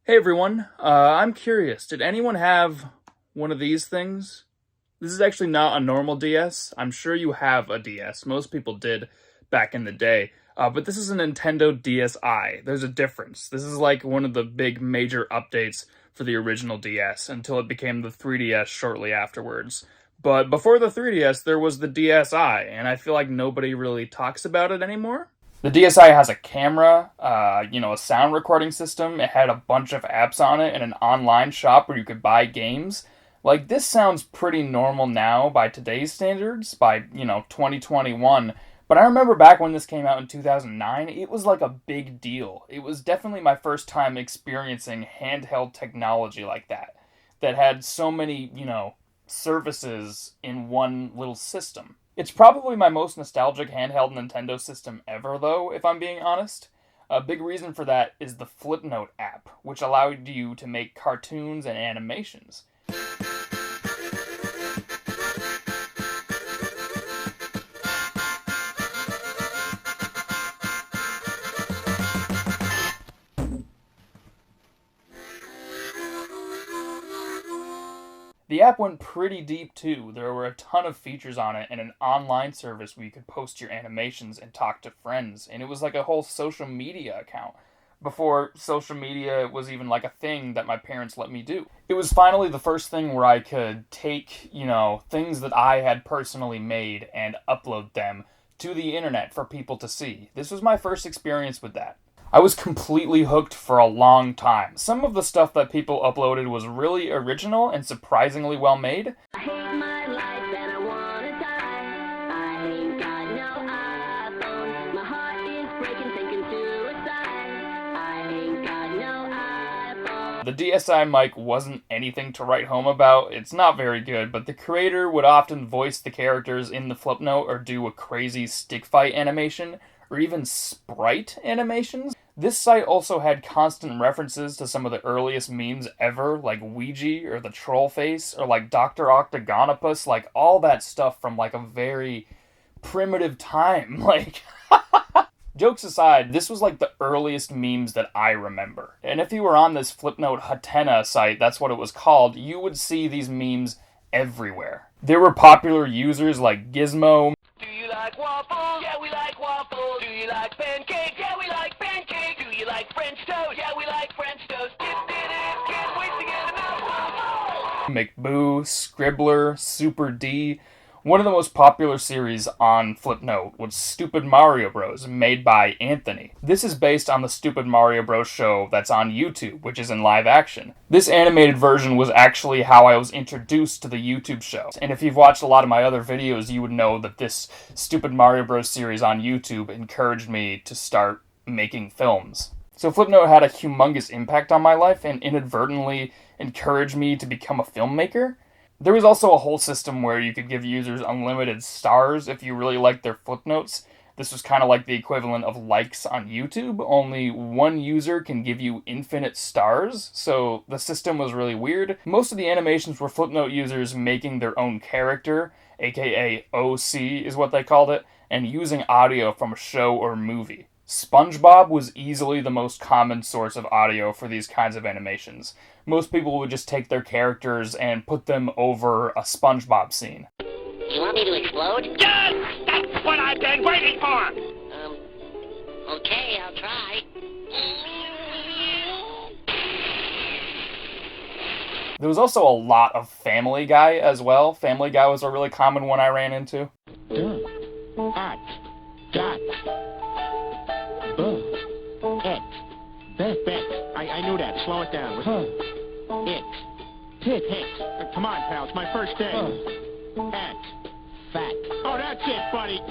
Hey everyone, I'm curious, did anyone have one of these things? This is actually not a normal DS. I'm sure you have a DS. Most people did back in the day. But this is a Nintendo DSi. There's a difference. This is like one of the big major updates for the original DS until it became the 3DS shortly afterwards. But before the 3DS, there was the DSi, and I feel like nobody really talks about it anymore. The DSi has a camera, a sound recording system. It had a bunch of apps on it and an online shop where you could buy games. Like, this sounds pretty normal now by today's standards, by, 2021. But I remember back when this came out in 2009, it was like a big deal. It was definitely my first time experiencing handheld technology like that, that had so many, services in one little system. It's probably my most nostalgic handheld Nintendo system ever, though, if I'm being honest. A big reason for that is the Flipnote app, which allowed you to make cartoons and animations. The app went pretty deep too. There were a ton of features on it and an online service where you could post your animations and talk to friends. And it was like a whole social media account before social media was even like a thing that my parents let me do. It was finally the first thing where I could take, things that I had personally made and upload them to the internet for people to see. This was my first experience with that. I was completely hooked for a long time. Some of the stuff that people uploaded was really original and surprisingly well made. I hate my life and I wanna die. I ain't got no iPhone. My heart is breaking, thinking suicide. I ain't got no iPhone. The DSi mic wasn't anything to write home about. It's not very good, but the creator would often voice the characters in the Flipnote or do a crazy stick fight animation, or even sprite animations. This site also had constant references to some of the earliest memes ever, like Ouija or the troll face, or like Dr. Octagonopus, like all that stuff from like a very primitive time. Like, jokes aside, this was like the earliest memes that I remember. And if you were on this Flipnote Hatena site, that's what it was called, you would see these memes everywhere. There were popular users like Gizmo. Do you like waffles? Yeah, we like waffles. Do you like pancakes? Yeah, we like pancakes. Do you like French toast? Yeah, we like French toast. Can't wait to get enough waffles. McBoo, Scribbler, Super D. One of the most popular series on Flipnote was Stupid Mario Bros, made by Anthony. This is based on the Stupid Mario Bros show that's on YouTube, which is in live action. This animated version was actually how I was introduced to the YouTube show. And if you've watched a lot of my other videos, you would know that this Stupid Mario Bros series on YouTube encouraged me to start making films. So Flipnote had a humongous impact on my life and inadvertently encouraged me to become a filmmaker. There was also a whole system where you could give users unlimited stars if you really liked their Flipnotes. This was kind of like the equivalent of likes on YouTube, only one user can give you infinite stars, so the system was really weird. Most of the animations were Flipnote users making their own character, aka OC is what they called it, and using audio from a show or movie. SpongeBob was easily the most common source of audio for these kinds of animations. Most people would just take their characters and put them over a SpongeBob scene. You want me to explode? Yes! That's what I've been waiting for! Okay, I'll try. There was also a lot of Family Guy as well. Family Guy was a really common one I ran into. At, dot, et, bet. I knew that. Slow it down. Hit. Come on, pal. It's my first day. At, fat. Oh, that's it, buddy.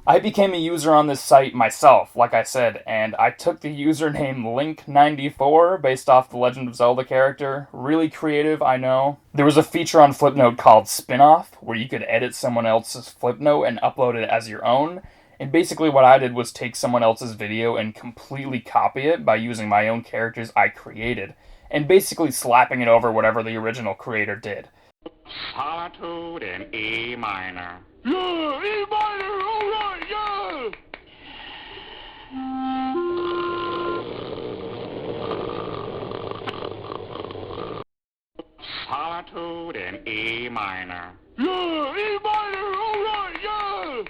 I became a user on this site myself, like I said, and I took the username Link94 based off the Legend of Zelda character. Really creative, I know. There was a feature on Flipnote called Spin-Off, where you could edit someone else's Flipnote and upload it as your own. And basically what I did was take someone else's video and completely copy it by using my own characters I created, and basically slapping it over whatever the original creator did. Solitude in E minor. Yeah, E minor, alright, yeah! Etude in E minor. Yeah, E minor, all right, yeah!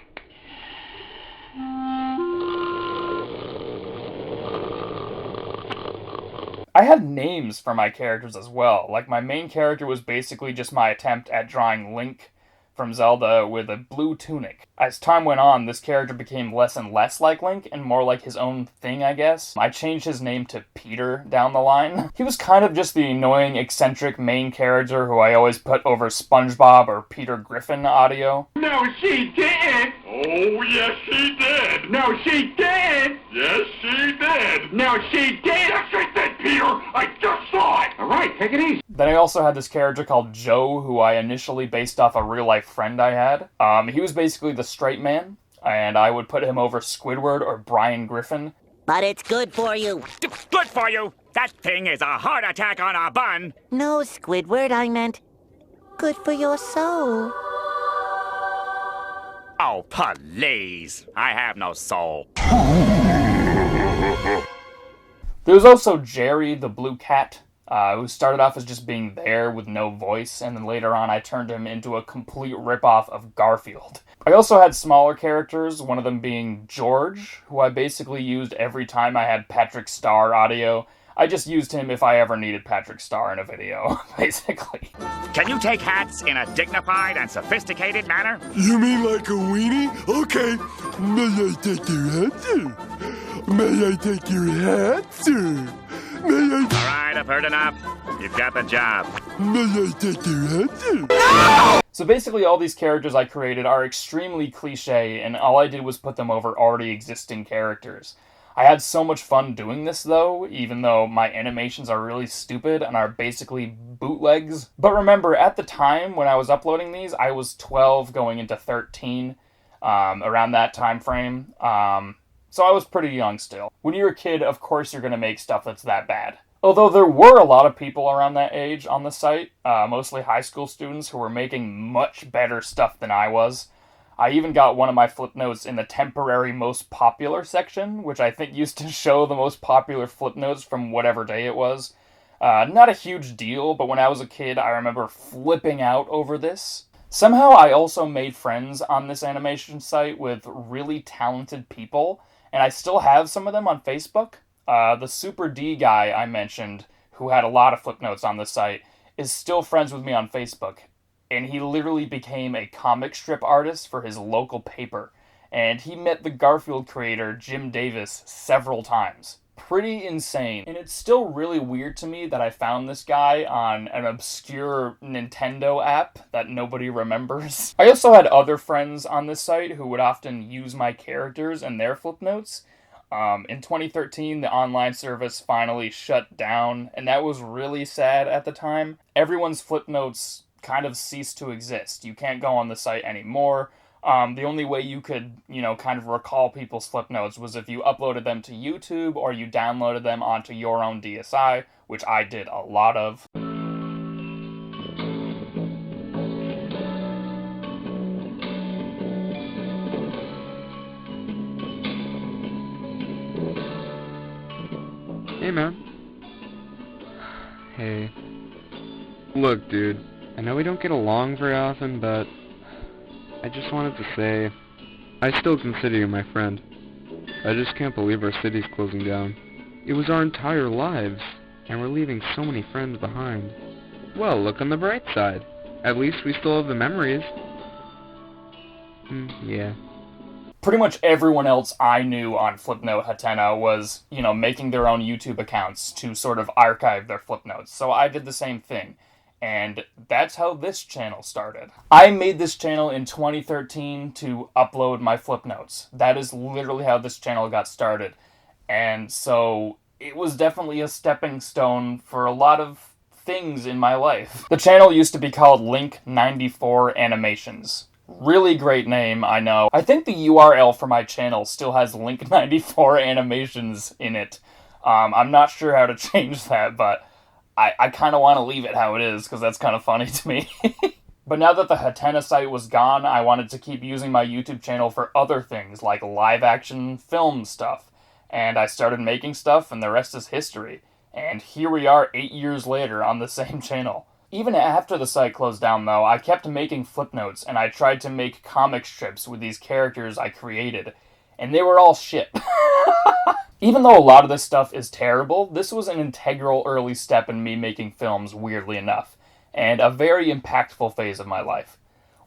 I had names for my characters as well. Like, my main character was basically just my attempt at drawing Link from Zelda with a blue tunic. As time went on, this character became less and less like Link and more like his own thing, I guess. I changed his name to Peter down the line. He was kind of just the annoying, eccentric main character who I always put over SpongeBob or Peter Griffin audio. No, she didn't! Oh, yes, she did! No, she didn't! Yes, she did! No, she didn't! Yes, she did, Peter! I just saw it! All right, take it easy. Then I also had this character called Joe, who I initially based off a real-life friend I had. He was basically the straight man, and I would put him over Squidward or Brian Griffin. But it's good for you. Good for you! That thing is a heart attack on a bun! No, Squidward, I meant good for your soul. Oh, please! I have no soul. There was also Jerry the Blue Cat, who started off as just being there with no voice, and then later on I turned him into a complete ripoff of Garfield. I also had smaller characters, one of them being George, who I basically used every time I had Patrick Star audio. I just used him if I ever needed Patrick Star in a video, basically. Can you take hats in a dignified and sophisticated manner? You mean like a weenie? Okay. May I take your hat, sir? May I take your hat, sir? May All right, I've heard enough. You've got the job. I take your hat, sir? So basically all these characters I created are extremely cliche, and all I did was put them over already existing characters. I had so much fun doing this though, even though my animations are really stupid and are basically bootlegs. But remember, at the time when I was uploading these, I was 12 going into 13, around that time frame. So I was pretty young still. When you're a kid, of course you're going to make stuff that's that bad. Although there were a lot of people around that age on the site, mostly high school students who were making much better stuff than I was. I even got one of my Flipnotes in the temporary most popular section, which I think used to show the most popular Flipnotes from whatever day it was. Not a huge deal, but when I was a kid, I remember flipping out over this. Somehow I also made friends on this animation site with really talented people, and I still have some of them on Facebook. The Super D guy I mentioned, who had a lot of Flipnotes on the site, is still friends with me on Facebook. And he literally became a comic strip artist for his local paper. And he met the Garfield creator, Jim Davis, several times. Pretty insane. And it's still really weird to me that I found this guy on an obscure Nintendo app that nobody remembers. I also had other friends on this site who would often use my characters and their Flipnotes. In 2013, the online service finally shut down, and that was really sad at the time. Everyone's Flipnotes kind of ceased to exist. You can't go on the site anymore. The only way you could, kind of recall people's Flipnotes was if you uploaded them to YouTube or you downloaded them onto your own DSi, which I did a lot of. Hey, man. Hey. Look, dude. I know we don't get along very often, but I just wanted to say, I still consider you my friend. I just can't believe our city's closing down. It was our entire lives, and we're leaving so many friends behind. Well, look on the bright side. At least we still have the memories. Yeah. Pretty much everyone else I knew on Flipnote Hatena was, making their own YouTube accounts to sort of archive their Flipnotes. So I did the same thing. And that's how this channel started. I made this channel in 2013 to upload my Flipnotes. That is literally how this channel got started. And so it was definitely a stepping stone for a lot of things in my life. The channel used to be called Link94 Animations. Really great name, I know. I think the URL for my channel still has Link94 Animations in it. I'm not sure how to change that, but I kind of want to leave it how it is, because that's kind of funny to me. But now that the Hatena site was gone, I wanted to keep using my YouTube channel for other things, like live-action film stuff. And I started making stuff, and the rest is history. And here we are 8 years later on the same channel. Even after the site closed down, though, I kept making Flipnotes, and I tried to make comic strips with these characters I created, and they were all shit. Even though a lot of this stuff is terrible, this was an integral early step in me making films, weirdly enough, and a very impactful phase of my life.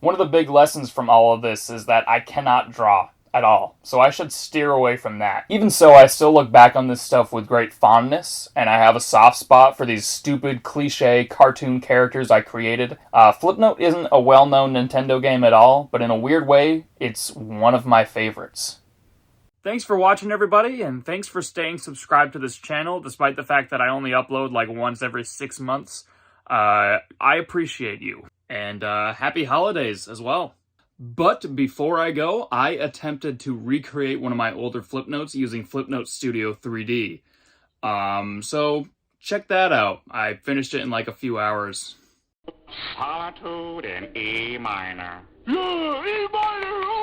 One of the big lessons from all of this is that I cannot draw at all, so I should steer away from that. Even so, I still look back on this stuff with great fondness, and I have a soft spot for these stupid, cliche, cartoon characters I created. Flipnote isn't a well-known Nintendo game at all, but in a weird way, it's one of my favorites. Thanks for watching, everybody, and thanks for staying subscribed to this channel, despite the fact that I only upload like once every 6 months. I appreciate you. And happy holidays as well. But before I go, I attempted to recreate one of my older Flipnotes using Flipnote Studio 3D. So check that out. I finished it in like a few hours. Solitude in E minor. Yeah, E minor.